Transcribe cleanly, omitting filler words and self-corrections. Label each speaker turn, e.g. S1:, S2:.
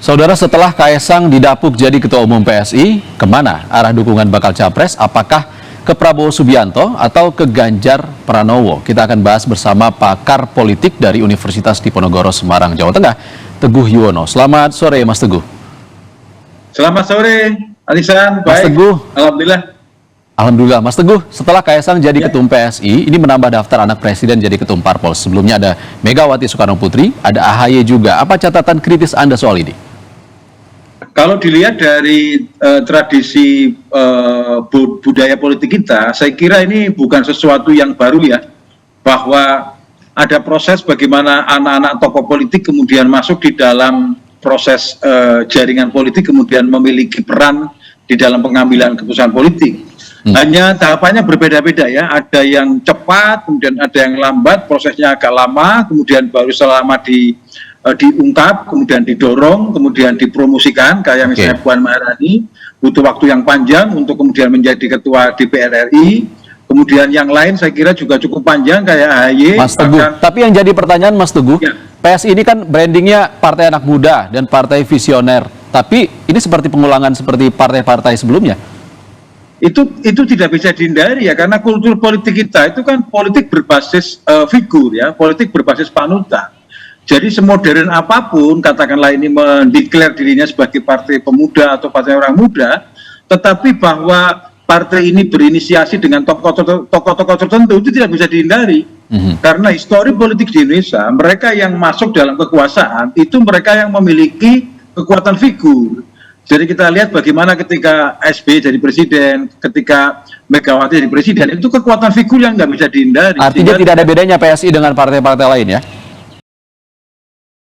S1: Saudara, setelah Kaesang didapuk jadi Ketua Umum PSI, kemana arah dukungan bakal capres? Apakah ke Prabowo Subianto atau ke Ganjar Pranowo? Kita akan bahas bersama pakar politik dari Universitas Diponegoro, Semarang, Jawa Tengah, Teguh Yuwono. Selamat sore, Mas Teguh.
S2: Selamat sore, Alisan.
S1: Mas Teguh.
S2: Alhamdulillah.
S1: Alhamdulillah, Mas Teguh, setelah Kaesang jadi Ketum PSI, ini menambah daftar anak presiden jadi Ketum Parpol. Sebelumnya ada Megawati Soekarno Putri, ada AHY juga. Apa catatan kritis Anda soal ini?
S2: Kalau dilihat dari tradisi budaya politik kita, saya kira ini bukan sesuatu yang baru ya, bahwa ada proses bagaimana anak-anak tokoh politik kemudian masuk di dalam proses jaringan politik, kemudian memiliki peran di dalam pengambilan keputusan politik. Hanya tahapannya berbeda-beda ya, ada yang cepat, kemudian ada yang lambat, prosesnya agak lama, kemudian baru selama diungkap, kemudian didorong, kemudian dipromosikan, kayak misalnya Puan Maharani, butuh waktu yang panjang untuk kemudian menjadi ketua DPR RI, kemudian yang lain saya kira juga cukup panjang, kayak AHY.
S1: Mas Teguh, tapi yang jadi pertanyaan Mas Teguh, ya. PSI ini kan brandingnya partai anak muda dan partai visioner, tapi ini seperti pengulangan seperti partai-partai sebelumnya.
S2: Itu tidak bisa dihindari ya, karena kultur politik kita itu kan politik berbasis figur ya, politik berbasis panutan. Jadi semodern apapun, katakanlah ini mendeklar dirinya sebagai partai pemuda atau partai orang muda, tetapi bahwa partai ini berinisiasi dengan tokoh-tokoh tertentu itu tidak bisa dihindari. Karena histori politik di Indonesia, mereka yang masuk dalam kekuasaan itu mereka yang memiliki kekuatan figur. Jadi kita lihat bagaimana ketika SBY jadi presiden, ketika Megawati jadi presiden, itu kekuatan figur yang nggak bisa dihindari.
S1: Artinya tidak ada bedanya PSI dengan partai-partai lain ya?